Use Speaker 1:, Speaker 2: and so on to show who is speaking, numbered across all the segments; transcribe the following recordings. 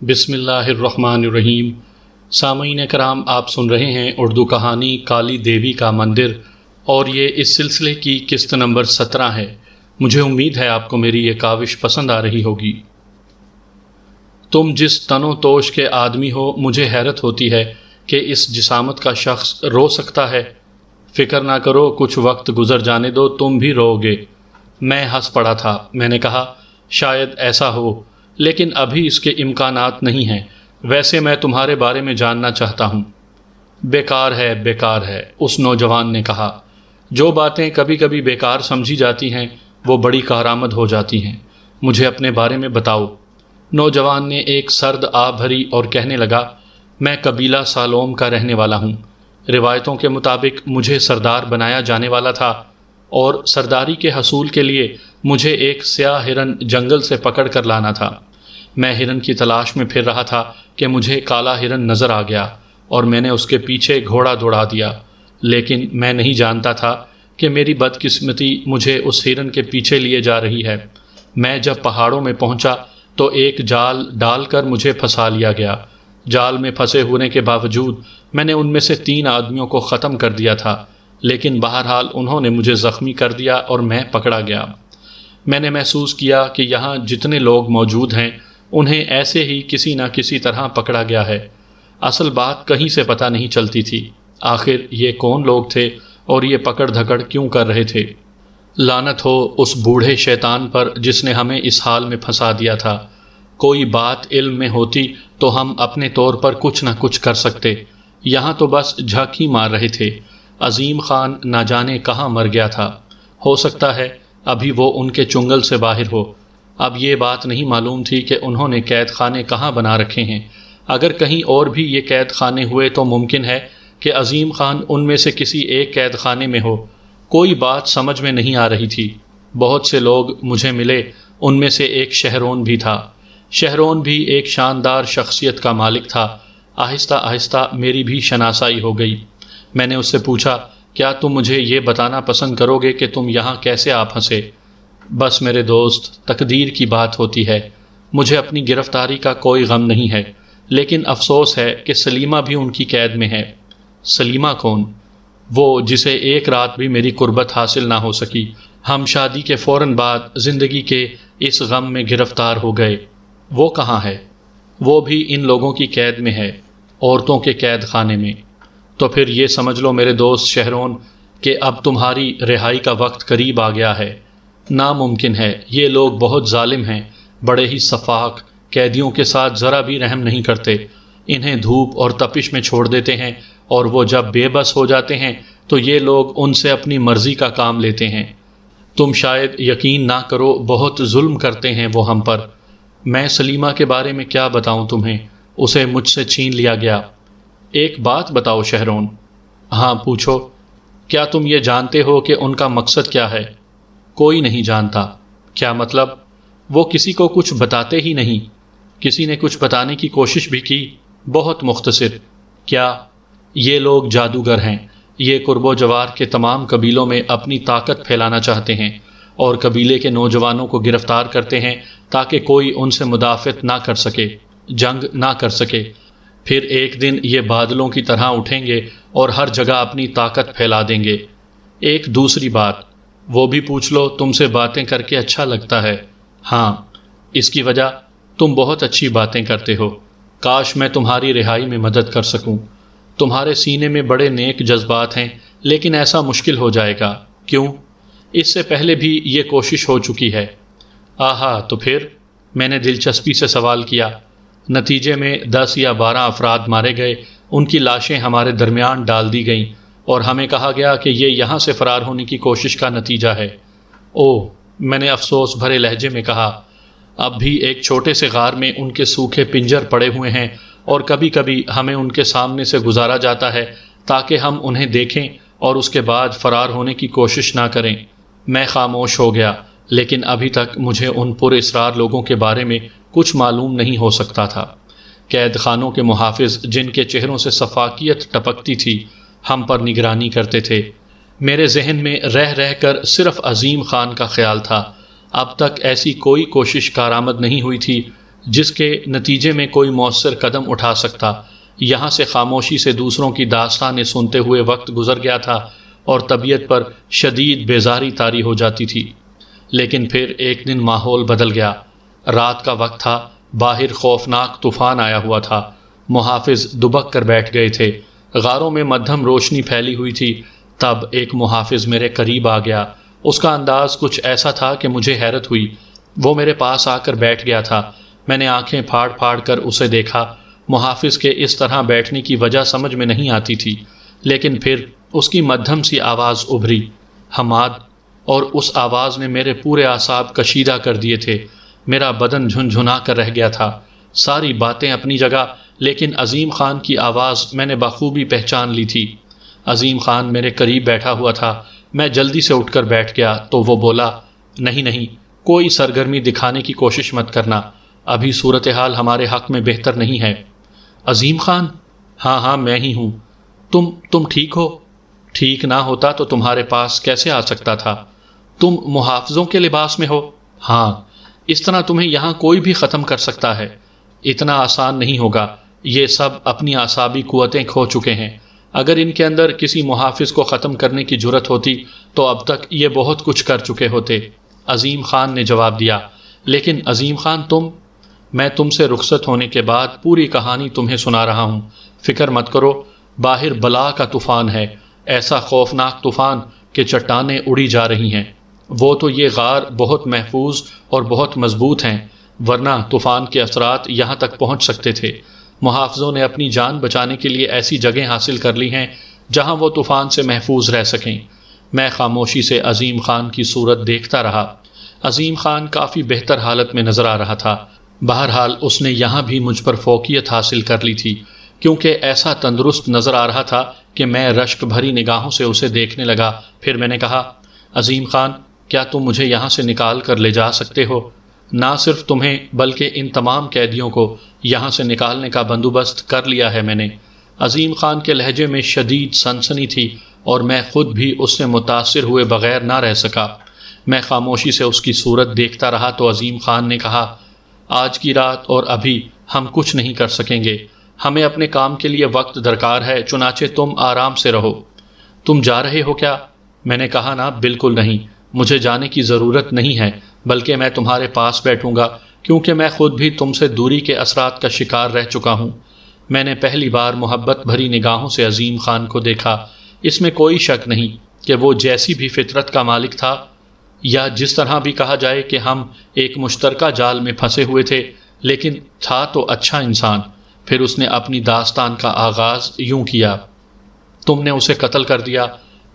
Speaker 1: بسم اللہ الرحمن الرحیم۔ سامعین کرام، آپ سن رہے ہیں اردو کہانی کالی دیوی کا مندر، اور یہ اس سلسلے کی قسط نمبر 17 ہے۔ مجھے امید ہے آپ کو میری یہ کاوش پسند آ رہی ہوگی۔ تم جس تن و توش کے آدمی ہو، مجھے حیرت ہوتی ہے کہ اس جسامت کا شخص رو سکتا ہے۔ فکر نہ کرو، کچھ وقت گزر جانے دو، تم بھی رو گے۔ میں ہنس پڑا تھا۔ میں نے کہا، شاید ایسا ہو، لیکن ابھی اس کے امکانات نہیں ہیں۔ ویسے میں تمہارے بارے میں جاننا چاہتا ہوں۔ بیکار ہے، بیکار ہے، اس نوجوان نے کہا۔ جو باتیں کبھی کبھی بیکار سمجھی جاتی ہیں وہ بڑی کارآمد ہو جاتی ہیں۔ مجھے اپنے بارے میں بتاؤ۔ نوجوان نے ایک سرد آہ بھری اور کہنے لگا، میں قبیلہ سالوم کا رہنے والا ہوں۔ روایتوں کے مطابق مجھے سردار بنایا جانے والا تھا، اور سرداری کے حصول کے لیے مجھے ایک سیاہ ہرن جنگل سے پکڑ کر لانا تھا۔ میں ہرن کی تلاش میں پھر رہا تھا کہ مجھے کالا ہرن نظر آ گیا، اور میں نے اس کے پیچھے گھوڑا دوڑا دیا، لیکن میں نہیں جانتا تھا کہ میری بدقسمتی مجھے اس ہرن کے پیچھے لیے جا رہی ہے۔ میں جب پہاڑوں میں پہنچا تو ایک جال ڈال کر مجھے پھنسا لیا گیا۔ جال میں پھنسے ہونے کے باوجود میں نے ان میں سے 3 آدمیوں کو ختم کر دیا تھا، لیکن بہرحال انہوں نے مجھے زخمی کر دیا اور میں پکڑا گیا۔ میں نے محسوس کیا کہ یہاں جتنے لوگ موجود ہیں انہیں ایسے ہی کسی نہ کسی طرح پکڑا گیا ہے۔ اصل بات کہیں سے پتہ نہیں چلتی تھی۔ آخر یہ کون لوگ تھے اور یہ پکڑ دھکڑ کیوں کر رہے تھے؟ لعنت ہو اس بوڑھے شیطان پر جس نے ہمیں اس حال میں پھنسا دیا تھا۔ کوئی بات علم میں ہوتی تو ہم اپنے طور پر کچھ نہ کچھ کر سکتے۔ یہاں تو بس جھک ہی مار رہے تھے۔ عظیم خان نہ جانے کہاں مر گیا تھا۔ ہو سکتا ہے ابھی وہ ان کے چنگل سے باہر ہو۔ اب یہ بات نہیں معلوم تھی کہ انہوں نے قید خانے کہاں بنا رکھے ہیں۔ اگر کہیں اور بھی یہ قید خانے ہوئے تو ممکن ہے کہ عظیم خان ان میں سے کسی ایک قید خانے میں ہو۔ کوئی بات سمجھ میں نہیں آ رہی تھی۔ بہت سے لوگ مجھے ملے، ان میں سے ایک شہرون بھی تھا۔ شہرون بھی ایک شاندار شخصیت کا مالک تھا۔ آہستہ آہستہ میری بھی شناسائی ہو گئی۔ میں نے اس سے پوچھا، کیا تم مجھے یہ بتانا پسند کرو گے کہ تم یہاں کیسے آ پھنسے؟ بس میرے دوست، تقدیر کی بات ہوتی ہے۔ مجھے اپنی گرفتاری کا کوئی غم نہیں ہے، لیکن افسوس ہے کہ سلیمہ بھی ان کی قید میں ہے۔ سلیمہ کون؟ وہ جسے ایک رات بھی میری قربت حاصل نہ ہو سکی۔ ہم شادی کے فوراً بعد زندگی کے اس غم میں گرفتار ہو گئے۔ وہ کہاں ہے؟ وہ بھی ان لوگوں کی قید میں ہے، عورتوں کے قید خانے میں۔ تو پھر یہ سمجھ لو میرے دوست شہرون کہ اب تمہاری رہائی کا وقت قریب آ گیا ہے۔ ناممکن ہے، یہ لوگ بہت ظالم ہیں، بڑے ہی سفاک، قیدیوں کے ساتھ ذرا بھی رحم نہیں کرتے۔ انہیں دھوپ اور تپش میں چھوڑ دیتے ہیں، اور وہ جب بے بس ہو جاتے ہیں تو یہ لوگ ان سے اپنی مرضی کا کام لیتے ہیں۔ تم شاید یقین نہ کرو، بہت ظلم کرتے ہیں وہ ہم پر۔ میں سلیمہ کے بارے میں کیا بتاؤں تمہیں؟ اسے مجھ سے چھین لیا گیا۔ ایک بات بتاؤ شہرون۔ ہاں پوچھو۔ کیا تم یہ جانتے ہو کہ ان کا مقصد کیا ہے؟ کوئی نہیں جانتا۔ کیا مطلب؟ وہ کسی کو کچھ بتاتے ہی نہیں۔ کسی نے کچھ بتانے کی کوشش بھی کی؟ بہت مختصر۔ کیا؟ یہ لوگ جادوگر ہیں۔ یہ قرب و جوار کے تمام قبیلوں میں اپنی طاقت پھیلانا چاہتے ہیں، اور قبیلے کے نوجوانوں کو گرفتار کرتے ہیں تاکہ کوئی ان سے مدافعت نہ کر سکے، جنگ نہ کر سکے۔ پھر ایک دن یہ بادلوں کی طرح اٹھیں گے اور ہر جگہ اپنی طاقت پھیلا دیں گے۔ ایک دوسری بات، وہ بھی پوچھ لو، تم سے باتیں کر کے اچھا لگتا ہے؟ ہاں۔ اس کی وجہ؟ تم بہت اچھی باتیں کرتے ہو۔ کاش میں تمہاری رہائی میں مدد کر سکوں۔ تمہارے سینے میں بڑے نیک جذبات ہیں، لیکن ایسا مشکل ہو جائے گا۔ کیوں؟ اس سے پہلے بھی یہ کوشش ہو چکی ہے۔ آہا، تو پھر؟ میں نے دلچسپی سے سوال کیا۔ نتیجے میں 10 یا 12 افراد مارے گئے، ان کی لاشیں ہمارے درمیان ڈال دی گئیں، اور ہمیں کہا گیا کہ یہ یہاں سے فرار ہونے کی کوشش کا نتیجہ ہے۔ اوہ، میں نے افسوس بھرے لہجے میں کہا۔ اب بھی ایک چھوٹے سے غار میں ان کے سوکھے پنجر پڑے ہوئے ہیں، اور کبھی کبھی ہمیں ان کے سامنے سے گزارا جاتا ہے تاکہ ہم انہیں دیکھیں اور اس کے بعد فرار ہونے کی کوشش نہ کریں۔ میں خاموش ہو گیا، لیکن ابھی تک مجھے ان پر اسرار لوگوں کے بارے میں کچھ معلوم نہیں ہو سکتا تھا۔ قید خانوں کے محافظ، جن کے چہروں سے شفافیت ٹپکتی تھی، ہم پر نگرانی کرتے تھے۔ میرے ذہن میں رہ رہ کر صرف عظیم خان کا خیال تھا۔ اب تک ایسی کوئی کوشش کارآمد نہیں ہوئی تھی جس کے نتیجے میں کوئی مؤثر قدم اٹھا سکتا۔ یہاں سے خاموشی سے دوسروں کی داستانیں سنتے ہوئے وقت گزر گیا تھا اور طبیعت پر شدید بیزاری طاری ہو جاتی تھی۔ لیکن پھر ایک دن ماحول بدل گیا۔ رات کا وقت تھا، باہر خوفناک طوفان آیا ہوا تھا۔ محافظ دبک کر بیٹھ گئے تھے، غاروں میں مدھم روشنی پھیلی ہوئی تھی۔ تب ایک محافظ میرے قریب آ گیا۔ اس کا انداز کچھ ایسا تھا کہ مجھے حیرت ہوئی۔ وہ میرے پاس آ کر بیٹھ گیا تھا۔ میں نے آنکھیں پھاڑ پھاڑ کر اسے دیکھا۔ محافظ کے اس طرح بیٹھنے کی وجہ سمجھ میں نہیں آتی تھی، لیکن پھر اس کی مدھم سی آواز ابھری، حماد، اور اس آواز نے میرے پورے اعصاب کشیدہ کر دیے تھے۔ میرا بدن جھنجھنا کر رہ گیا تھا۔ ساری باتیں اپنی جگہ، لیکن عظیم خان کی آواز میں نے بخوبی پہچان لی تھی۔ عظیم خان میرے قریب بیٹھا ہوا تھا۔ میں جلدی سے اٹھ کر بیٹھ گیا تو وہ بولا، نہیں نہیں، کوئی سرگرمی دکھانے کی کوشش مت کرنا، ابھی صورتحال ہمارے حق میں بہتر نہیں ہے۔ عظیم خان، ہاں میں ہی ہوں۔ تم ٹھیک ہو؟ ٹھیک نہ ہوتا تو تمہارے پاس کیسے آ سکتا تھا؟ تم محافظوں کے لباس میں ہو؟ ہاں۔ اس طرح تمہیں یہاں کوئی بھی ختم کر سکتا ہے۔ اتنا آسان نہیں ہوگا۔ یہ سب اپنی اعصابی قوتیں کھو چکے ہیں۔ اگر ان کے اندر کسی محافظ کو ختم کرنے کی جرت ہوتی تو اب تک یہ بہت کچھ کر چکے ہوتے۔ عظیم خان نے جواب دیا، لیکن عظیم خان میں تم سے رخصت ہونے کے بعد پوری کہانی تمہیں سنا رہا ہوں۔ فکر مت کرو، باہر بلا کا طوفان ہے، ایسا خوفناک طوفان کہ چٹانیں اڑی جا رہی ہیں۔ وہ تو یہ غار بہت محفوظ اور بہت مضبوط ہیں، ورنہ طوفان کے اثرات یہاں تک پہنچ سکتے تھے۔ محافظوں نے اپنی جان بچانے کے لیے ایسی جگہیں حاصل کر لی ہیں جہاں وہ طوفان سے محفوظ رہ سکیں۔ میں خاموشی سے عظیم خان کی صورت دیکھتا رہا۔ عظیم خان کافی بہتر حالت میں نظر آ رہا تھا۔ بہرحال اس نے یہاں بھی مجھ پر فوقیت حاصل کر لی تھی، کیونکہ ایسا تندرست نظر آ رہا تھا کہ میں رشک بھری نگاہوں سے اسے دیکھنے لگا۔ پھر میں نے کہا، عظیم خان، کیا تم مجھے یہاں سے نکال کر لے جا سکتے ہو؟ نہ صرف تمہیں بلکہ ان تمام قیدیوں کو یہاں سے نکالنے کا بندوبست کر لیا ہے میں نے۔ عظیم خان کے لہجے میں شدید سنسنی تھی اور میں خود بھی اس سے متاثر ہوئے بغیر نہ رہ سکا۔ میں خاموشی سے اس کی صورت دیکھتا رہا تو عظیم خان نے کہا، آج کی رات اور ابھی ہم کچھ نہیں کر سکیں گے، ہمیں اپنے کام کے لیے وقت درکار ہے، چنانچہ تم آرام سے رہو۔ تم جا رہے ہو کیا؟ میں نے کہا، نا بالکل نہیں، مجھے جانے کی ضرورت نہیں ہے، بلکہ میں تمہارے پاس بیٹھوں گا، کیونکہ میں خود بھی تم سے دوری کے اثرات کا شکار رہ چکا ہوں۔ میں نے پہلی بار محبت بھری نگاہوں سے عظیم خان کو دیکھا۔ اس میں کوئی شک نہیں کہ وہ جیسی بھی فطرت کا مالک تھا، یا جس طرح بھی کہا جائے کہ ہم ایک مشترکہ جال میں پھنسے ہوئے تھے، لیکن تھا تو اچھا انسان۔ پھر اس نے اپنی داستان کا آغاز یوں کیا، تم نے اسے قتل کر دیا۔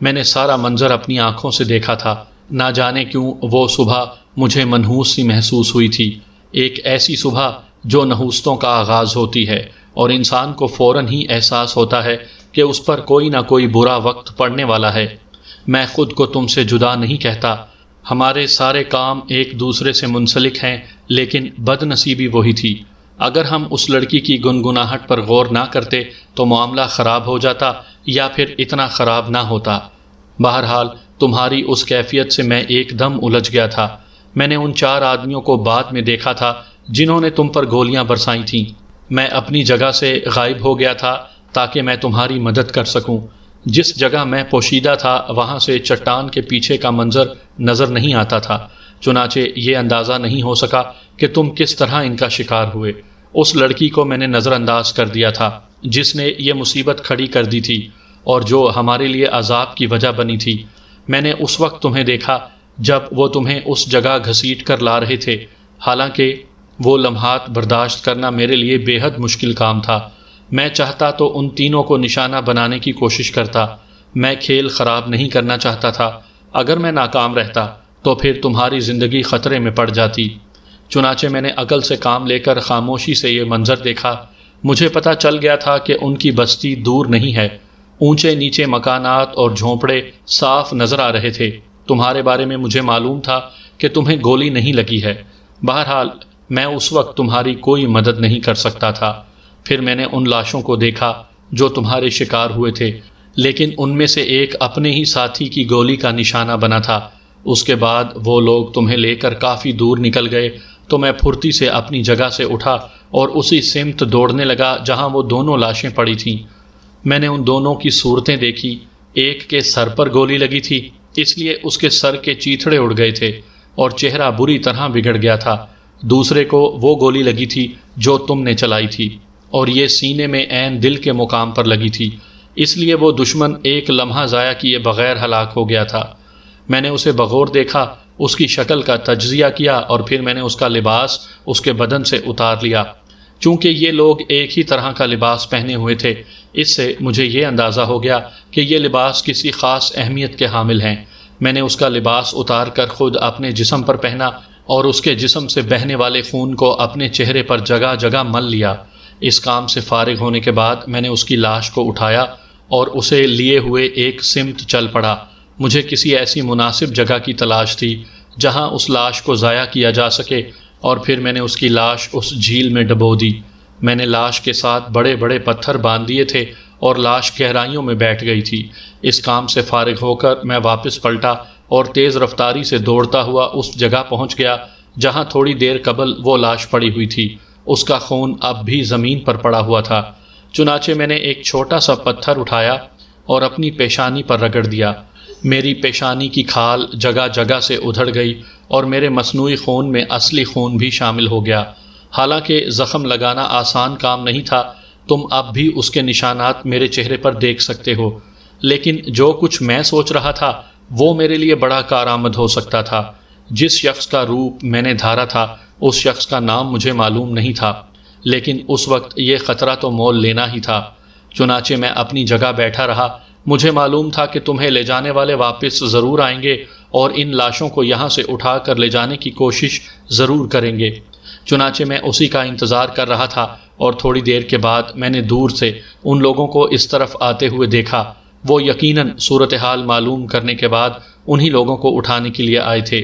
Speaker 1: میں نے سارا منظر اپنی آنکھوں سے دیکھا تھا۔ نہ جانے کیوں وہ صبح مجھے منحوس سی محسوس ہوئی تھی، ایک ایسی صبح جو نحوستوں کا آغاز ہوتی ہے اور انسان کو فوراً ہی احساس ہوتا ہے کہ اس پر کوئی نہ کوئی برا وقت پڑنے والا ہے۔ میں خود کو تم سے جدا نہیں کہتا، ہمارے سارے کام ایک دوسرے سے منسلک ہیں، لیکن بد نصیبی وہی تھی۔ اگر ہم اس لڑکی کی گنگناہٹ پر غور نہ کرتے تو معاملہ خراب ہو جاتا، یا پھر اتنا خراب نہ ہوتا۔ بہرحال تمہاری اس کیفیت سے میں ایک دم الجھ گیا تھا۔ میں نے ان 4 آدمیوں کو بعد میں دیکھا تھا جنہوں نے تم پر گولیاں برسائی تھیں۔ میں اپنی جگہ سے غائب ہو گیا تھا تاکہ میں تمہاری مدد کر سکوں۔ جس جگہ میں پوشیدہ تھا وہاں سے چٹان کے پیچھے کا منظر نظر نہیں آتا تھا، چنانچہ یہ اندازہ نہیں ہو سکا کہ تم کس طرح ان کا شکار ہوئے۔ اس لڑکی کو میں نے نظر انداز کر دیا تھا جس نے یہ مصیبت کھڑی کر دی تھی اور جو ہمارے لیے عذاب کی وجہ بنی تھی۔ میں نے اس وقت تمہیں دیکھا جب وہ تمہیں اس جگہ گھسیٹ کر لا رہے تھے، حالانکہ وہ لمحات برداشت کرنا میرے لیے بے حد مشکل کام تھا۔ میں چاہتا تو ان تینوں کو نشانہ بنانے کی کوشش کرتا، میں کھیل خراب نہیں کرنا چاہتا تھا۔ اگر میں ناکام رہتا تو پھر تمہاری زندگی خطرے میں پڑ جاتی۔ چنانچہ میں نے عقل سے کام لے کر خاموشی سے یہ منظر دیکھا۔ مجھے پتہ چل گیا تھا کہ ان کی بستی دور نہیں ہے۔ اونچے نیچے مکانات اور جھونپڑے صاف نظر آ رہے تھے۔ تمہارے بارے میں مجھے معلوم تھا کہ تمہیں گولی نہیں لگی ہے۔ بہرحال میں اس وقت تمہاری کوئی مدد نہیں کر سکتا تھا۔ پھر میں نے ان لاشوں کو دیکھا جو تمہارے شکار ہوئے تھے، لیکن ان میں سے ایک اپنے ہی ساتھی کی گولی کا نشانہ بنا تھا۔ اس کے بعد وہ لوگ تمہیں لے کر کافی دور نکل گئے تو میں پھرتی سے اپنی جگہ سے اٹھا اور اسی سمت دوڑنے لگا جہاں وہ دونوں لاشیں پڑی تھیں۔ میں نے ان دونوں کی صورتیں دیکھی۔ ایک کے سر پر گولی لگی تھی، اس لیے اس کے سر کے چیتھڑے اڑ گئے تھے اور چہرہ بری طرح بگڑ گیا تھا۔ دوسرے کو وہ گولی لگی تھی جو تم نے چلائی تھی، اور یہ سینے میں عین دل کے مقام پر لگی تھی، اس لیے وہ دشمن ایک لمحہ ضائع کیے بغیر ہلاک ہو گیا تھا۔ میں نے اسے بغور دیکھا، اس کی شکل کا تجزیہ کیا اور پھر میں نے اس کا لباس اس کے بدن سے اتار لیا۔ چونکہ یہ لوگ ایک ہی طرح کا لباس پہنے ہوئے تھے، اس سے مجھے یہ اندازہ ہو گیا کہ یہ لباس کسی خاص اہمیت کے حامل ہیں۔ میں نے اس کا لباس اتار کر خود اپنے جسم پر پہنا اور اس کے جسم سے بہنے والے خون کو اپنے چہرے پر جگہ جگہ مل لیا۔ اس کام سے فارغ ہونے کے بعد میں نے اس کی لاش کو اٹھایا اور اسے لیے ہوئے ایک سمت چل پڑا۔ مجھے کسی ایسی مناسب جگہ کی تلاش تھی جہاں اس لاش کو ضائع کیا جا سکے، اور پھر میں نے اس کی لاش اس جھیل میں ڈبو دی۔ میں نے لاش کے ساتھ بڑے بڑے پتھر باندھ دیے تھے اور لاش گہرائیوں میں بیٹھ گئی تھی۔ اس کام سے فارغ ہو کر میں واپس پلٹا اور تیز رفتاری سے دوڑتا ہوا اس جگہ پہنچ گیا جہاں تھوڑی دیر قبل وہ لاش پڑی ہوئی تھی۔ اس کا خون اب بھی زمین پر پڑا ہوا تھا۔ چنانچہ میں نے ایک چھوٹا سا پتھر اٹھایا اور اپنی پیشانی پر رگڑ دیا۔ میری پیشانی کی کھال جگہ جگہ سے ادھڑ گئی اور میرے مصنوعی خون میں اصلی خون بھی شامل ہو گیا۔ حالانکہ زخم لگانا آسان کام نہیں تھا، تم اب بھی اس کے نشانات میرے چہرے پر دیکھ سکتے ہو، لیکن جو کچھ میں سوچ رہا تھا وہ میرے لیے بڑا کارآمد ہو سکتا تھا۔ جس شخص کا روپ میں نے دھارا تھا اس شخص کا نام مجھے معلوم نہیں تھا، لیکن اس وقت یہ خطرہ تو مول لینا ہی تھا۔ چنانچہ میں اپنی جگہ بیٹھا رہا۔ مجھے معلوم تھا کہ تمہیں لے جانے والے واپس ضرور آئیں گے اور ان لاشوں کو یہاں سے اٹھا کر لے جانے کی کوشش ضرور کریں گے۔ چنانچہ میں اسی کا انتظار کر رہا تھا، اور تھوڑی دیر کے بعد میں نے دور سے ان لوگوں کو اس طرف آتے ہوئے دیکھا۔ وہ یقیناً صورتحال معلوم کرنے کے بعد انہی لوگوں کو اٹھانے کے لیے آئے تھے۔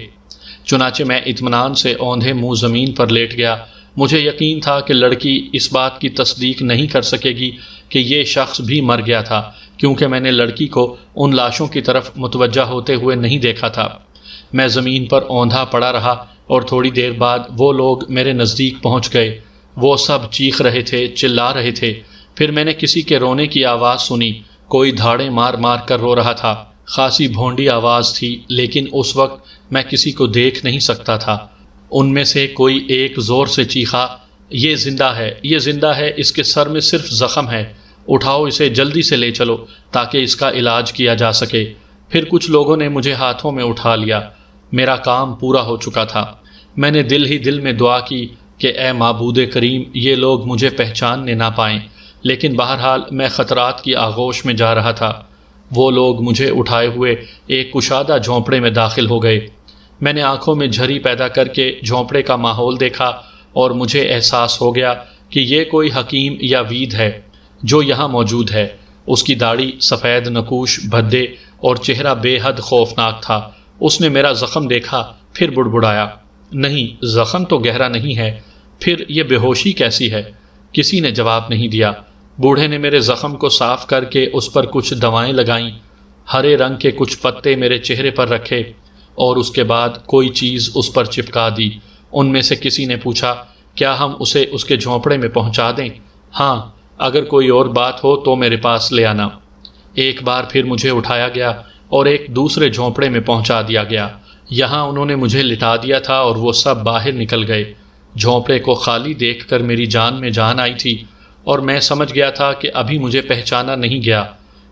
Speaker 1: چنانچہ میں اطمینان سے اوندھے منہ زمین پر لیٹ گیا۔ مجھے یقین تھا کہ لڑکی اس بات کی تصدیق نہیں کر سکے گی کہ یہ شخص بھی مر گیا تھا، کیونکہ میں نے لڑکی کو ان لاشوں کی طرف متوجہ ہوتے ہوئے نہیں دیکھا تھا۔ میں زمین پر اوندھا پڑا رہا اور تھوڑی دیر بعد وہ لوگ میرے نزدیک پہنچ گئے۔ وہ سب چیخ رہے تھے، چلا رہے تھے۔ پھر میں نے کسی کے رونے کی آواز سنی۔ کوئی دھاڑیں مار مار کر رو رہا تھا۔ خاصی بھونڈی آواز تھی، لیکن اس وقت میں کسی کو دیکھ نہیں سکتا تھا۔ ان میں سے کوئی ایک زور سے چیخا، یہ زندہ ہے، یہ زندہ ہے، اس کے سر میں صرف زخم ہے، اٹھاؤ اسے، جلدی سے لے چلو تاکہ اس کا علاج کیا جا سکے۔ پھر کچھ لوگوں نے مجھے ہاتھوں میں اٹھا لیا۔ میرا کام پورا ہو چکا تھا۔ میں نے دل ہی دل میں دعا کی کہ اے معبود کریم، یہ لوگ مجھے پہچاننے نہ پائیں، لیکن بہرحال میں خطرات کی آغوش میں جا رہا تھا۔ وہ لوگ مجھے اٹھائے ہوئے ایک کشادہ جھونپڑے میں داخل ہو گئے۔ میں نے آنکھوں میں جھری پیدا کر کے جھونپڑے کا ماحول دیکھا اور مجھے احساس ہو گیا کہ یہ کوئی حکیم یا وید ہے جو یہاں موجود ہے۔ اس کی داڑھی سفید نکوش، بھدے اور چہرہ بے حد خوفناک تھا۔ اس نے میرا زخم دیکھا، پھر بڑبڑایا، نہیں، زخم تو گہرا نہیں ہے، پھر یہ بے ہوشی کیسی ہے؟ کسی نے جواب نہیں دیا۔ بوڑھے نے میرے زخم کو صاف کر کے اس پر کچھ دوائیں لگائیں، ہرے رنگ کے کچھ پتے میرے چہرے پر رکھے اور اس کے بعد کوئی چیز اس پر چپکا دی۔ ان میں سے کسی نے پوچھا، کیا ہم اسے اس کے جھونپڑے میں پہنچا دیں؟ ہاں، اگر کوئی اور بات ہو تو میرے پاس لے آنا۔ ایک بار پھر مجھے اٹھایا گیا اور ایک دوسرے جھونپڑے میں پہنچا دیا گیا۔ یہاں انہوں نے مجھے لٹا دیا تھا اور وہ سب باہر نکل گئے۔ جھونپڑے کو خالی دیکھ کر میری جان میں جان آئی تھی اور میں سمجھ گیا تھا کہ ابھی مجھے پہچانا نہیں گیا۔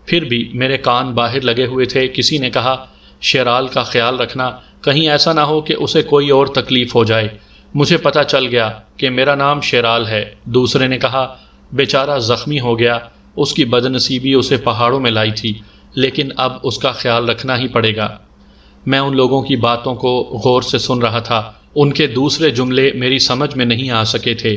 Speaker 1: پھر بھی میرے کان باہر لگے ہوئے تھے۔ کسی نے کہا، شیرال کا خیال رکھنا، کہیں ایسا نہ ہو کہ اسے کوئی اور تکلیف ہو جائے۔ مجھے پتہ چل گیا کہ میرا نام شیرال ہے۔ دوسرے نے کہا، بیچارہ زخمی ہو گیا، اس کی بد نصیبی اسے پہاڑوں میں لائی تھی، لیکن اب اس کا خیال رکھنا ہی پڑے گا۔ میں ان لوگوں کی باتوں کو غور سے سن رہا تھا۔ ان کے دوسرے جملے میری سمجھ میں نہیں آ سکے تھے۔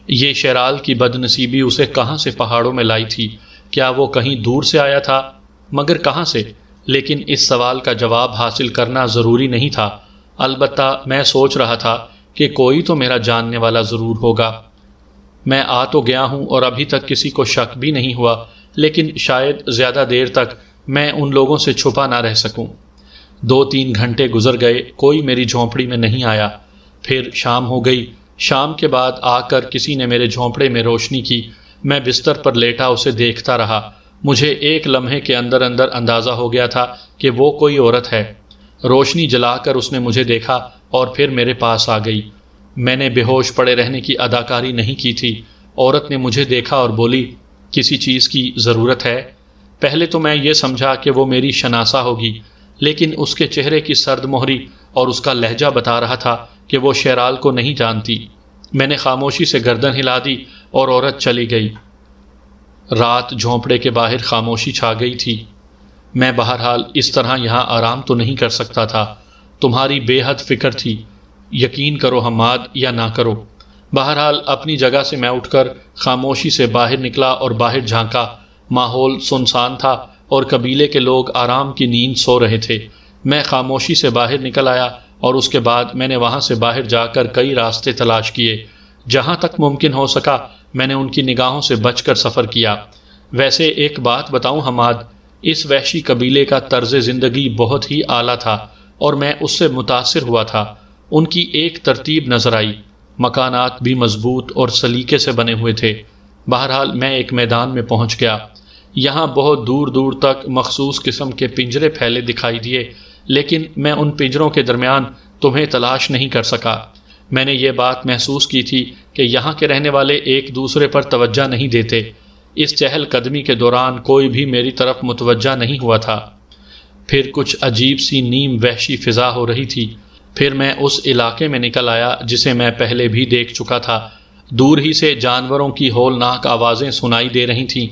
Speaker 1: یہ شیرال کی بد نصیبی اسے کہاں سے پہاڑوں میں لائی تھی؟ کیا وہ کہیں دور سے آیا تھا؟ مگر کہاں سے؟ لیکن اس سوال کا جواب حاصل کرنا ضروری نہیں تھا۔ البتہ میں سوچ رہا تھا کہ کوئی تو میرا جاننے والا ضرور ہوگا۔ میں آ تو گیا ہوں اور ابھی تک کسی کو شک بھی نہیں ہوا، لیکن شاید زیادہ دیر تک میں ان لوگوں سے چھپا نہ رہ سکوں۔ 2-3 گھنٹے گزر گئے، کوئی میری جھونپڑی میں نہیں آیا۔ پھر شام ہو گئی۔ شام کے بعد آ کر کسی نے میرے جھونپڑے میں روشنی کی۔ میں بستر پر لیٹا اسے دیکھتا رہا۔ مجھے ایک لمحے کے اندر اندازہ ہو گیا تھا کہ وہ کوئی عورت ہے۔ روشنی جلا کر اس نے مجھے دیکھا اور پھر میرے پاس آ گئی۔ میں نے بے ہوش پڑے رہنے کی اداکاری نہیں کی تھی۔ عورت نے مجھے دیکھا اور بولی، کسی چیز کی ضرورت ہے؟ پہلے تو میں یہ سمجھا کہ وہ میری شناسہ ہوگی، لیکن اس کے چہرے کی سرد مہری اور اس کا لہجہ بتا رہا تھا کہ وہ شیرال کو نہیں جانتی۔ میں نے خاموشی سے گردن ہلا دی اور عورت چلی گئی۔ رات جھونپڑے کے باہر خاموشی چھا گئی تھی۔ میں بہرحال اس طرح یہاں آرام تو نہیں کر سکتا تھا۔ تمہاری بے حد فکر تھی، یقین کرو حماد یا نہ کرو۔ بہرحال اپنی جگہ سے میں اٹھ کر خاموشی سے باہر نکلا اور باہر جھانکا۔ ماحول سنسان تھا اور قبیلے کے لوگ آرام کی نیند سو رہے تھے۔ میں خاموشی سے باہر نکل آیا اور اس کے بعد میں نے وہاں سے باہر جا کر کئی راستے تلاش کیے۔ جہاں تک ممکن ہو سکا میں نے ان کی نگاہوں سے بچ کر سفر کیا۔ ویسے ایک بات بتاؤں حماد، اس وحشی قبیلے کا طرز زندگی بہت ہی اعلیٰ تھا اور میں اس سے متاثر ہوا تھا۔ ان کی ایک ترتیب نظر آئی، مکانات بھی مضبوط اور سلیقے سے بنے ہوئے تھے۔ بہرحال میں ایک میدان میں پہنچ گیا۔ یہاں بہت دور دور تک مخصوص قسم کے پنجرے پھیلے دکھائی دیے، لیکن میں ان پنجروں کے درمیان تمہیں تلاش نہیں کر سکا۔ میں نے یہ بات محسوس کی تھی کہ یہاں کے رہنے والے ایک دوسرے پر توجہ نہیں دیتے۔ اس چہل قدمی کے دوران کوئی بھی میری طرف متوجہ نہیں ہوا تھا۔ پھر کچھ عجیب سی نیم وحشی فضا ہو رہی تھی۔ پھر میں اس علاقے میں نکل آیا جسے میں پہلے بھی دیکھ چکا تھا۔ دور ہی سے جانوروں کی ہولناک آوازیں سنائی دے رہی تھیں۔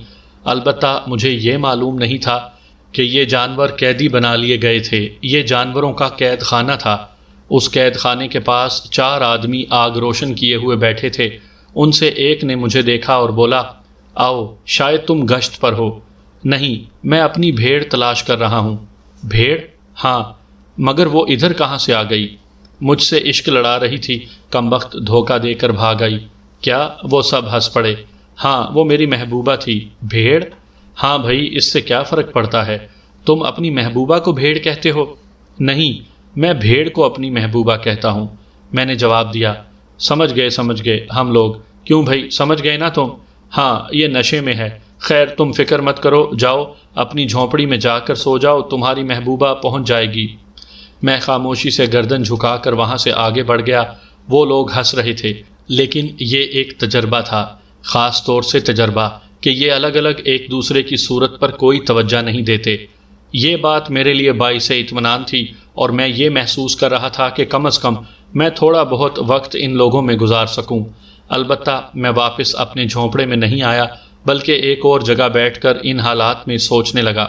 Speaker 1: البتہ مجھے یہ معلوم نہیں تھا کہ یہ جانور قیدی بنا لیے گئے تھے۔ یہ جانوروں کا قید خانہ تھا۔ اس قید خانے کے پاس 4 آدمی آگ روشن کیے ہوئے بیٹھے تھے۔ ان سے ایک نے مجھے دیکھا اور بولا، آؤ، شاید تم گشت پر ہو۔ نہیں، میں اپنی بھیڑ تلاش کر رہا ہوں۔ بھیڑ؟ ہاں، مگر وہ ادھر کہاں سے آ گئی؟ مجھ سے عشق لڑا رہی تھی، کمبخت دھوکہ دے کر بھاگ آئی۔ کیا؟ وہ سب ہنس پڑے۔ ہاں، وہ میری محبوبہ تھی۔ بھیڑ؟ ہاں بھائی، اس سے کیا فرق پڑتا ہے؟ تم اپنی محبوبہ کو بھیڑ کہتے ہو؟ نہیں، میں بھیڑ کو اپنی محبوبہ کہتا ہوں، میں نے جواب دیا۔ سمجھ گئے ہم لوگ۔ کیوں بھائی، سمجھ گئے نا تم؟ ہاں، یہ نشے میں ہے۔ خیر تم فکر مت کرو، جاؤ اپنی جھونپڑی میں جا کر سو جاؤ، تمہاری محبوبہ پہنچ جائے گی۔ میں خاموشی سے گردن جھکا کر وہاں سے آگے بڑھ گیا۔ وہ لوگ ہنس رہے تھے، لیکن یہ ایک تجربہ تھا، خاص طور سے تجربہ کہ یہ الگ الگ ایک دوسرے کی صورت پر کوئی توجہ نہیں دیتے۔ یہ بات میرے لیے باعث اطمینان تھی اور میں یہ محسوس کر رہا تھا کہ کم از کم میں تھوڑا بہت وقت ان لوگوں میں گزار سکوں۔ البتہ میں واپس اپنے جھونپڑے میں نہیں آیا، بلکہ ایک اور جگہ بیٹھ کر ان حالات میں سوچنے لگا۔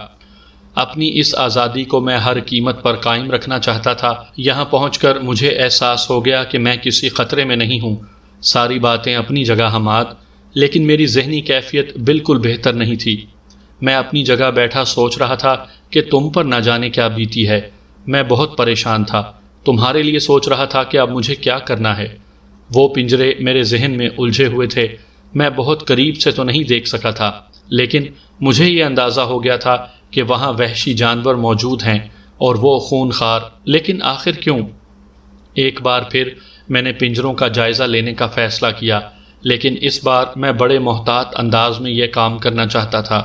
Speaker 1: اپنی اس آزادی کو میں ہر قیمت پر قائم رکھنا چاہتا تھا۔ یہاں پہنچ کر مجھے احساس ہو گیا کہ میں کسی خطرے میں نہیں ہوں۔ ساری باتیں اپنی جگہ حماد، لیکن میری ذہنی کیفیت بالکل بہتر نہیں تھی۔ میں اپنی جگہ بیٹھا سوچ رہا تھا کہ تم پر نہ جانے کیا بیتی ہے۔ میں بہت پریشان تھا، تمہارے لیے سوچ رہا تھا کہ اب مجھے کیا کرنا ہے۔ وہ پنجرے میرے ذہن میں الجھے ہوئے تھے۔ میں بہت قریب سے تو نہیں دیکھ سکا تھا، لیکن مجھے یہ اندازہ ہو گیا تھا کہ وہاں وحشی جانور موجود ہیں اور وہ خون خوار، لیکن آخر کیوں؟ ایک بار پھر میں نے پنجروں کا جائزہ لینے کا فیصلہ کیا، لیکن اس بار میں بڑے محتاط انداز میں یہ کام کرنا چاہتا تھا۔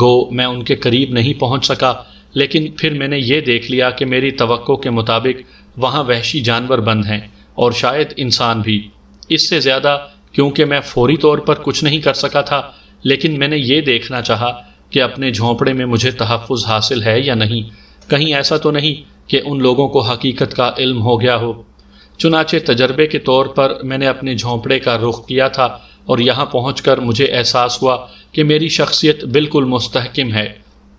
Speaker 1: گو میں ان کے قریب نہیں پہنچ سکا، لیکن پھر میں نے یہ دیکھ لیا کہ میری توقع کے مطابق وہاں وحشی جانور بند ہیں اور شاید انسان بھی۔ اس سے زیادہ کیونکہ میں فوری طور پر کچھ نہیں کر سکا تھا، لیکن میں نے یہ دیکھنا چاہا کہ اپنے جھونپڑے میں مجھے تحفظ حاصل ہے یا نہیں۔ کہیں ایسا تو نہیں کہ ان لوگوں کو حقیقت کا علم ہو گیا ہو۔ چنانچہ تجربے کے طور پر میں نے اپنے جھونپڑے کا رخ کیا تھا اور یہاں پہنچ کر مجھے احساس ہوا کہ میری شخصیت بالکل مستحکم ہے۔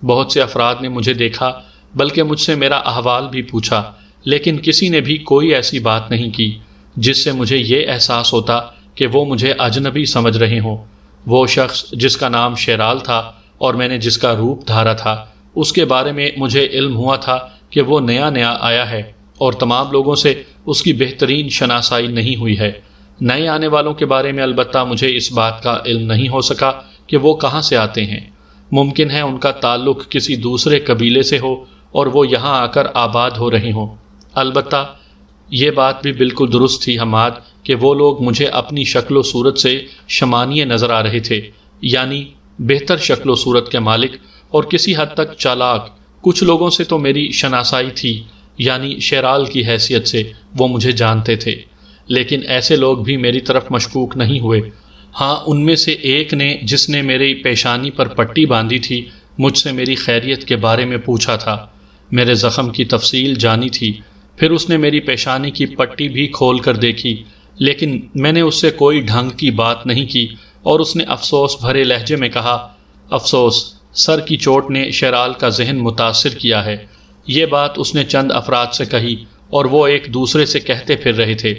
Speaker 1: بہت سے افراد نے مجھے دیکھا، بلکہ مجھ سے میرا احوال بھی پوچھا، لیکن کسی نے بھی کوئی ایسی بات نہیں کی جس سے مجھے یہ احساس ہوتا کہ وہ مجھے اجنبی سمجھ رہے ہوں۔ وہ شخص جس کا نام شیرال تھا اور میں نے جس کا روپ دھارا تھا، اس کے بارے میں مجھے علم ہوا تھا کہ وہ نیا آیا ہے اور تمام لوگوں سے اس کی بہترین شناسائی نہیں ہوئی ہے۔ نئے آنے والوں کے بارے میں البتہ مجھے اس بات کا علم نہیں ہو سکا کہ وہ کہاں سے آتے ہیں۔ ممکن ہے ان کا تعلق کسی دوسرے قبیلے سے ہو اور وہ یہاں آ کر آباد ہو رہے ہوں۔ البتہ یہ بات بھی بالکل درست تھی حماد کہ وہ لوگ مجھے اپنی شکل و صورت سے شمانیہ نظر آ رہے تھے، یعنی بہتر شکل و صورت کے مالک اور کسی حد تک چالاک۔ کچھ لوگوں سے تو میری شناسائی تھی، یعنی شیرال کی حیثیت سے وہ مجھے جانتے تھے، لیکن ایسے لوگ بھی میری طرف مشکوک نہیں ہوئے۔ ہاں، ان میں سے ایک نے، جس نے میری پیشانی پر پٹی باندھی تھی، مجھ سے میری خیریت کے بارے میں پوچھا تھا، میرے زخم کی تفصیل جانی تھی۔ پھر اس نے میری پیشانی کی پٹی بھی کھول کر دیکھی، لیکن میں نے اس سے کوئی ڈھنگ کی بات نہیں کی، اور اس نے افسوس بھرے لہجے میں کہا، افسوس، سر کی چوٹ نے شیرال کا ذہن متاثر کیا ہے۔ یہ بات اس نے چند افراد سے کہی اور وہ ایک دوسرے سے کہتے پھر رہے تھے۔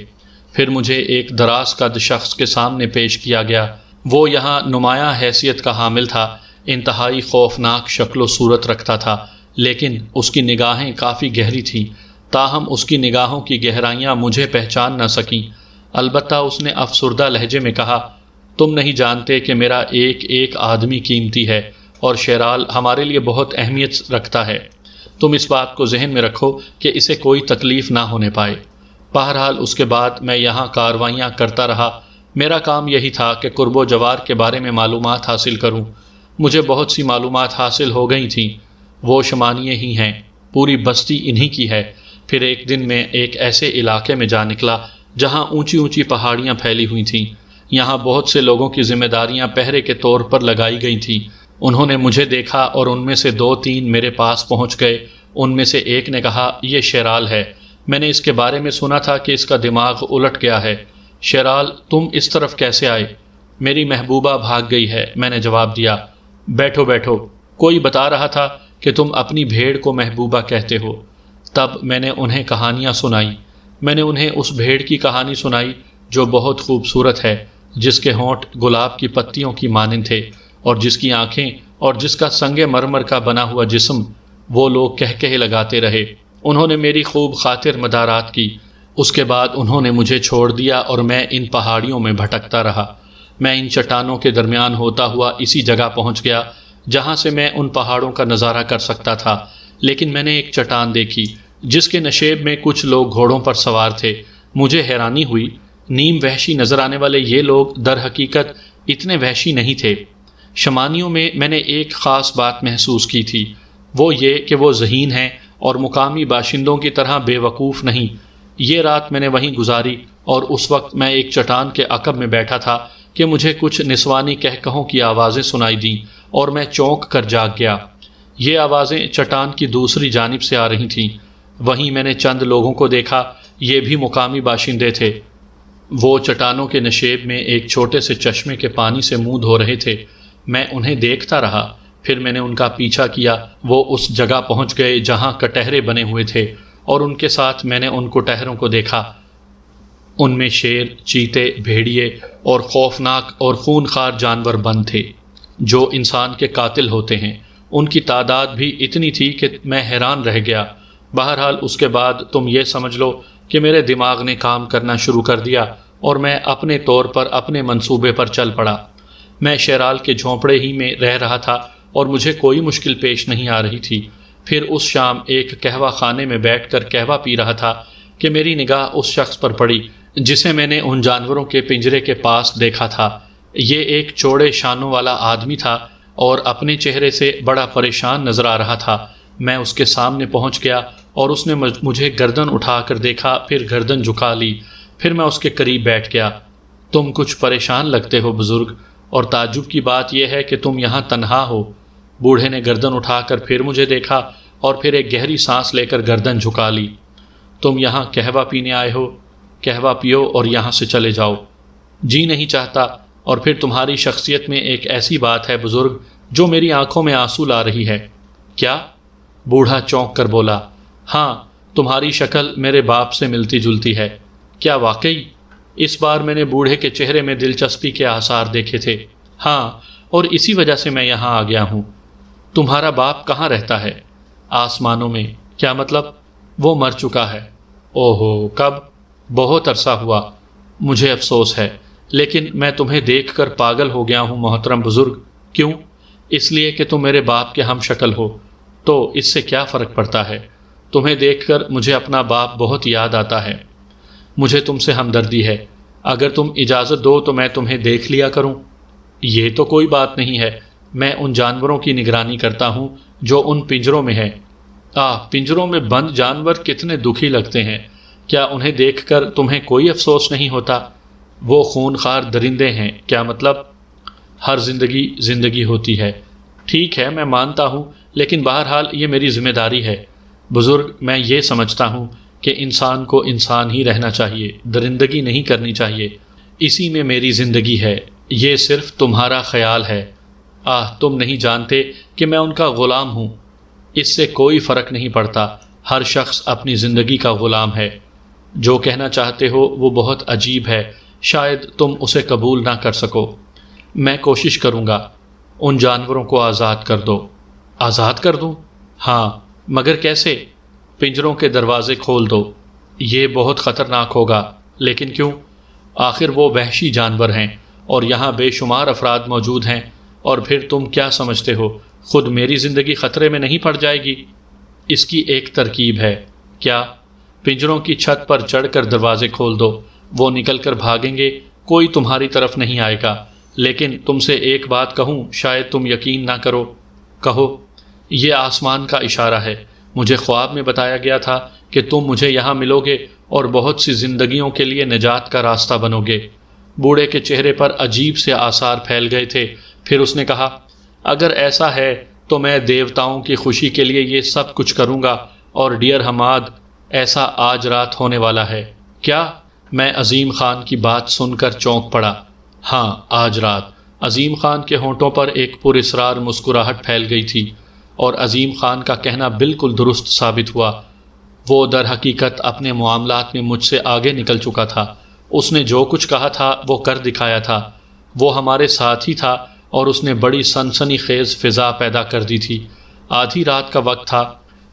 Speaker 1: پھر مجھے ایک دراز قد شخص کے سامنے پیش کیا گیا۔ وہ یہاں نمایاں حیثیت کا حامل تھا، انتہائی خوفناک شکل و صورت رکھتا تھا، لیکن اس کی نگاہیں کافی گہری تھیں، تاہم اس کی نگاہوں کی گہرائیاں مجھے پہچان نہ سکیں۔ البتہ اس نے افسردہ لہجے میں کہا، تم نہیں جانتے کہ میرا ایک ایک آدمی قیمتی ہے، اور شیرال ہمارے لیے بہت اہمیت رکھتا ہے۔ تم اس بات کو ذہن میں رکھو کہ اسے کوئی تکلیف نہ ہونے پائے۔ بہرحال اس کے بعد میں یہاں کاروائیاں کرتا رہا۔ میرا کام یہی تھا کہ قرب و جوار کے بارے میں معلومات حاصل کروں۔ مجھے بہت سی معلومات حاصل ہو گئی تھیں۔ وہ شمانیے ہی ہیں، پوری بستی انہی کی ہے۔ پھر ایک دن میں ایک ایسے علاقے میں جا نکلا جہاں اونچی اونچی پہاڑیاں پھیلی ہوئی تھیں۔ یہاں بہت سے لوگوں کی ذمہ داریاں پہرے کے طور پر لگائی گئی تھیں۔ انہوں نے مجھے دیکھا اور ان میں سے 2-3 میرے پاس پہنچ گئے۔ ان میں سے ایک نے کہا، یہ شیرال ہے، میں نے اس کے بارے میں سنا تھا کہ اس کا دماغ الٹ گیا ہے۔ شیرال، تم اس طرف کیسے آئے؟ میری محبوبہ بھاگ گئی ہے، میں نے جواب دیا۔ بیٹھو بیٹھو، کوئی بتا رہا تھا کہ تم اپنی بھیڑ کو محبوبہ کہتے ہو۔ تب میں نے انہیں کہانیاں سنائیں۔ میں نے انہیں اس بھیڑ کی کہانی سنائی جو بہت خوبصورت ہے، جس کے ہونٹ گلاب کی پتیوں کی مانند تھے، اور جس کی آنکھیں اور جس کا سنگ مرمر کا بنا ہوا جسم۔ وہ لوگ کہے لگاتے رہے۔ انہوں نے میری خوب خاطر مدارات کی۔ اس کے بعد انہوں نے مجھے چھوڑ دیا اور میں ان پہاڑیوں میں بھٹکتا رہا۔ میں ان چٹانوں کے درمیان ہوتا ہوا اسی جگہ پہنچ گیا جہاں سے میں ان پہاڑوں کا نظارہ کر سکتا تھا، لیکن میں نے ایک چٹان دیکھی جس کے نشیب میں کچھ لوگ گھوڑوں پر سوار تھے۔ مجھے حیرانی ہوئی، نیم وحشی نظر آنے والے یہ لوگ در حقیقت اتنے وحشی نہیں تھے۔ شمانیوں میں نے ایک خاص بات محسوس کی تھی، وہ یہ کہ وہ ذہین ہیں اور مقامی باشندوں کی طرح بے وقوف نہیں۔ یہ رات میں نے وہیں گزاری، اور اس وقت میں ایک چٹان کے عقب میں بیٹھا تھا کہ مجھے کچھ نسوانی کہکہوں کی آوازیں سنائی دیں اور میں چونک کر جاگ گیا۔ یہ آوازیں چٹان کی دوسری جانب سے آ رہی تھیں۔ وہیں میں نے چند لوگوں کو دیکھا، یہ بھی مقامی باشندے تھے۔ وہ چٹانوں کے نشیب میں ایک چھوٹے سے چشمے کے پانی سے منہ دھو رہے تھے۔ میں انہیں دیکھتا رہا، پھر میں نے ان کا پیچھا کیا۔ وہ اس جگہ پہنچ گئے جہاں کٹہرے بنے ہوئے تھے، اور ان کے ساتھ میں نے ان کٹہروں کو دیکھا۔ ان میں شیر، چیتے، بھیڑیے اور خوفناک اور خونخوار جانور بند تھے جو انسان کے قاتل ہوتے ہیں۔ ان کی تعداد بھی اتنی تھی کہ میں حیران رہ گیا۔ بہرحال اس کے بعد تم یہ سمجھ لو کہ میرے دماغ نے کام کرنا شروع کر دیا، اور میں اپنے طور پر اپنے منصوبے پر چل پڑا۔ میں شیرال کے جھونپڑے ہی میں رہ رہا تھا اور مجھے کوئی مشکل پیش نہیں آ رہی تھی۔ پھر اس شام ایک قہوہ خانے میں بیٹھ کر قہوہ پی رہا تھا کہ میری نگاہ اس شخص پر پڑی جسے میں نے ان جانوروں کے پنجرے کے پاس دیکھا تھا۔ یہ ایک چوڑے شانوں والا آدمی تھا اور اپنے چہرے سے بڑا پریشان نظر آ رہا تھا۔ میں اس کے سامنے پہنچ گیا اور اس نے مجھے گردن اٹھا کر دیکھا، پھر گردن جھکا لی۔ پھر میں اس کے قریب بیٹھ گیا۔ تم کچھ پریشان لگتے ہو بزرگ، اور تعجب کی بات یہ ہے کہ تم یہاں تنہا ہو۔ بوڑھے نے گردن اٹھا کر پھر مجھے دیکھا اور پھر ایک گہری سانس لے کر گردن جھکا لی۔ تم یہاں قہوہ پینے آئے ہو؟ قہوہ پیو اور یہاں سے چلے جاؤ۔ جی نہیں چاہتا، اور پھر تمہاری شخصیت میں ایک ایسی بات ہے بزرگ جو میری آنکھوں میں آنسو لا رہی ہے۔ کیا؟ بوڑھا چونک کر بولا۔ ہاں، تمہاری شکل میرے باپ سے ملتی جلتی ہے۔ کیا واقعی؟ اس بار میں نے بوڑھے کے چہرے میں دلچسپی کے آثار دیکھے تھے۔ ہاں، اور اسی وجہ سے میں یہاں آ گیا ہوں۔ تمہارا باپ کہاں رہتا ہے؟ آسمانوں میں۔ کیا مطلب؟ وہ مر چکا ہے۔ اوہو، کب؟ بہت عرصہ ہوا۔ مجھے افسوس ہے، لیکن میں تمہیں دیکھ کر پاگل ہو گیا ہوں محترم بزرگ۔ کیوں؟ اس لیے کہ تم میرے باپ کے ہم شکل ہو۔ تو اس سے کیا فرق پڑتا ہے؟ تمہیں دیکھ کر مجھے اپنا باپ بہت یاد آتا ہے۔ مجھے تم سے ہمدردی ہے، اگر تم اجازت دو تو میں تمہیں دیکھ لیا کروں۔ یہ تو کوئی بات نہیں ہے، میں ان جانوروں کی نگرانی کرتا ہوں جو ان پنجروں میں ہیں۔ پنجروں میں بند جانور کتنے دکھی لگتے ہیں، کیا انہیں دیکھ کر تمہیں کوئی افسوس نہیں ہوتا؟ وہ خونخوار درندے ہیں، کیا مطلب؟ ہر زندگی زندگی ہوتی ہے۔ ٹھیک ہے، میں مانتا ہوں، لیکن بہرحال یہ میری ذمہ داری ہے۔ بزرگ، میں یہ سمجھتا ہوں کہ انسان کو انسان ہی رہنا چاہیے، درندگی نہیں کرنی چاہیے۔ اسی میں میری زندگی ہے، یہ صرف تمہارا خیال ہے۔ تم نہیں جانتے کہ میں ان کا غلام ہوں۔ اس سے کوئی فرق نہیں پڑتا، ہر شخص اپنی زندگی کا غلام ہے۔ جو کہنا چاہتے ہو وہ بہت عجیب ہے، شاید تم اسے قبول نہ کر سکو۔ میں کوشش کروں گا۔ ان جانوروں کو آزاد کر دو۔ آزاد کر دوں؟ ہاں، مگر کیسے؟ پنجروں کے دروازے کھول دو۔ یہ بہت خطرناک ہوگا، لیکن کیوں؟ آخر وہ وحشی جانور ہیں اور یہاں بے شمار افراد موجود ہیں، اور پھر تم کیا سمجھتے ہو خود میری زندگی خطرے میں نہیں پڑ جائے گی؟ اس کی ایک ترکیب ہے۔ کیا؟ پنجروں کی چھت پر چڑھ کر دروازے کھول دو، وہ نکل کر بھاگیں گے، کوئی تمہاری طرف نہیں آئے گا۔ لیکن تم سے ایک بات کہوں، شاید تم یقین نہ کرو۔ کہو۔ یہ آسمان کا اشارہ ہے، مجھے خواب میں بتایا گیا تھا کہ تم مجھے یہاں ملو گے اور بہت سی زندگیوں کے لیے نجات کا راستہ بنو گے۔ بوڑھے کے چہرے پر عجیب سے آثار پھیل گئے تھے، پھر اس نے کہا، اگر ایسا ہے تو میں دیوتاؤں کی خوشی کے لیے یہ سب کچھ کروں گا، اور ڈیئر حماد، ایسا آج رات ہونے والا ہے۔ کیا؟ میں عظیم خان کی بات سن کر چونک پڑا۔ ہاں، آج رات۔ عظیم خان کے ہونٹوں پر ایک پراسرار مسکراہٹ پھیل گئی تھی، اور عظیم خان کا کہنا بالکل درست ثابت ہوا۔ وہ در حقیقت اپنے معاملات میں مجھ سے آگے نکل چکا تھا۔ اس نے جو کچھ کہا تھا وہ کر دکھایا تھا۔ وہ ہمارے ساتھ ہی تھا، اور اس نے بڑی سنسنی خیز فضا پیدا کر دی تھی۔ آدھی رات کا وقت تھا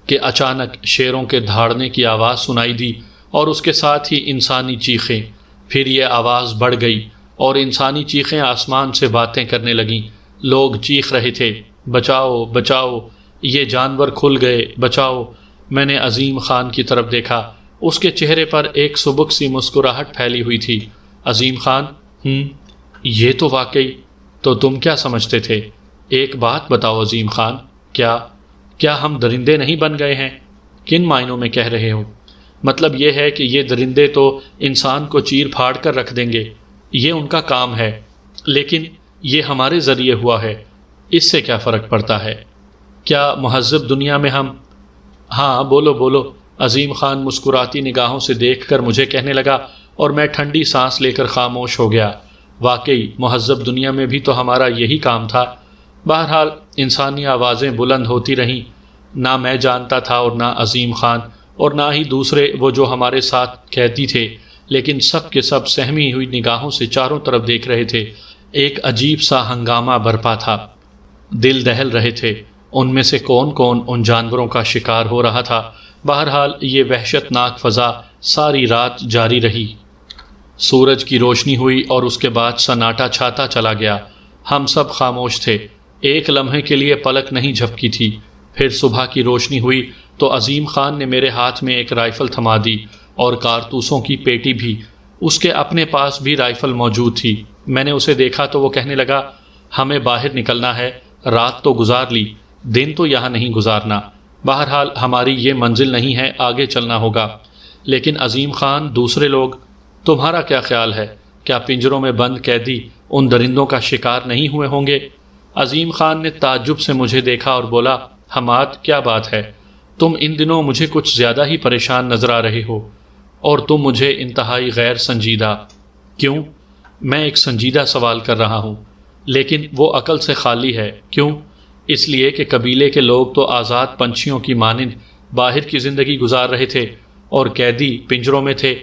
Speaker 1: کہ اچانک شیروں کے دھاڑنے کی آواز سنائی دی، اور اس کے ساتھ ہی انسانی چیخیں۔ پھر یہ آواز بڑھ گئی، اور انسانی چیخیں آسمان سے باتیں کرنے لگیں۔ لوگ چیخ رہے تھے، بچاؤ بچاؤ، یہ جانور کھل گئے، بچاؤ۔ میں نے عظیم خان کی طرف دیکھا، اس کے چہرے پر ایک سبک سی مسکراہٹ پھیلی ہوئی تھی۔ عظیم خان؟ یہ تو واقعی۔ تو تم کیا سمجھتے تھے؟ ایک بات بتاؤ عظیم خان، کیا ہم درندے نہیں بن گئے ہیں؟ کن معنوں میں کہہ رہے ہو؟ مطلب یہ ہے کہ یہ درندے تو انسان کو چیر پھاڑ کر رکھ دیں گے، یہ ان کا کام ہے، لیکن یہ ہمارے ذریعے ہوا ہے، اس سے کیا فرق پڑتا ہے؟ کیا مہذب دنیا میں ہم… ہاں، بولو بولو۔ عظیم خان مسکراتی نگاہوں سے دیکھ کر مجھے کہنے لگا، اور میں ٹھنڈی سانس لے کر خاموش ہو گیا۔ واقعی مہذب دنیا میں بھی تو ہمارا یہی کام تھا۔ بہرحال انسانی آوازیں بلند ہوتی رہیں، نہ میں جانتا تھا اور نہ عظیم خان، اور نہ ہی دوسرے وہ جو ہمارے ساتھ قیدی تھے، لیکن سب کے سب سہمی ہوئی نگاہوں سے چاروں طرف دیکھ رہے تھے۔ ایک عجیب سا ہنگامہ برپا تھا، دل دہل رہے تھے، ان میں سے کون کون ان جانوروں کا شکار ہو رہا تھا۔ بہرحال یہ وحشت ناک فضا ساری رات جاری رہی۔ سورج کی روشنی ہوئی اور اس کے بعد سناٹا چھاتا چلا گیا۔ ہم سب خاموش تھے، ایک لمحے کے لیے پلک نہیں جھپکی تھی۔ پھر صبح کی روشنی ہوئی تو عظیم خان نے میرے ہاتھ میں ایک رائفل تھما دی، اور کارتوسوں کی پیٹی بھی۔ اس کے اپنے پاس بھی رائفل موجود تھی۔ میں نے اسے دیکھا تو وہ کہنے لگا، ہمیں باہر نکلنا ہے، رات تو گزار لی، دن تو یہاں نہیں گزارنا۔ بہرحال ہماری یہ منزل نہیں ہے، آگے چلنا ہوگا۔ لیکن عظیم خان، دوسرے لوگ، تمہارا کیا خیال ہے؟ کیا پنجروں میں بند قیدی ان درندوں کا شکار نہیں ہوئے ہوں گے؟ عظیم خان نے تعجب سے مجھے دیکھا اور بولا، حماد، کیا بات ہے؟ تم ان دنوں مجھے کچھ زیادہ ہی پریشان نظر آ رہے ہو، اور تم مجھے انتہائی غیر سنجیدہ۔ کیوں؟ میں ایک سنجیدہ سوال کر رہا ہوں، لیکن وہ عقل سے خالی ہے۔ کیوں؟ اس لیے کہ قبیلے کے لوگ تو آزاد پنچھیوں کی مانند باہر کی زندگی گزار رہے تھے، اور قیدی پنجروں میں تھے۔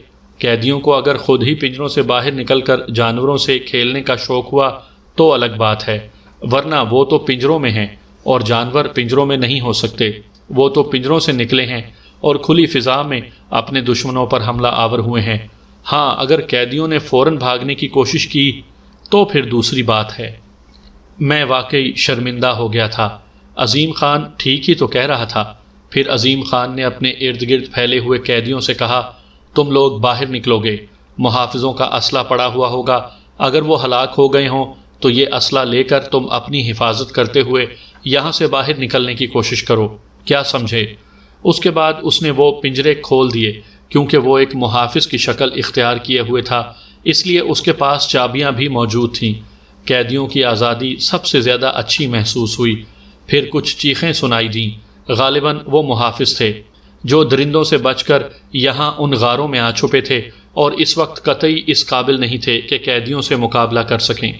Speaker 1: قیدیوں کو اگر خود ہی پنجروں سے باہر نکل کر جانوروں سے کھیلنے کا شوق ہوا تو الگ بات ہے، ورنہ وہ تو پنجروں میں ہیں، اور جانور پنجروں میں نہیں ہو سکتے۔ وہ تو پنجروں سے نکلے ہیں اور کھلی فضا میں اپنے دشمنوں پر حملہ آور ہوئے ہیں۔ ہاں، اگر قیدیوں نے فوراً بھاگنے کی کوشش کی تو پھر دوسری بات ہے۔ میں واقعی شرمندہ ہو گیا تھا۔ عظیم خان ٹھیک ہی تو کہہ رہا تھا۔ پھر عظیم خان نے اپنے ارد گرد پھیلے ہوئے قیدیوں سے کہا، تم لوگ باہر نکلو گے، محافظوں کا اسلحہ پڑا ہوا ہوگا، اگر وہ ہلاک ہو گئے ہوں تو یہ اسلحہ لے کر تم اپنی حفاظت کرتے ہوئے یہاں سے باہر نکلنے کی کوشش کرو، کیا سمجھے؟ اس کے بعد اس نے وہ پنجرے کھول دیے، کیونکہ وہ ایک محافظ کی شکل اختیار کیے ہوئے تھا، اس لیے اس کے پاس چابیاں بھی موجود تھیں۔ قیدیوں کی آزادی سب سے زیادہ اچھی محسوس ہوئی۔ پھر کچھ چیخیں سنائی دیں، غالباً وہ محافظ تھے جو درندوں سے بچ کر یہاں ان غاروں میں آ چھپے تھے اور اس وقت قطعی اس قابل نہیں تھے کہ قیدیوں سے مقابلہ کر سکیں۔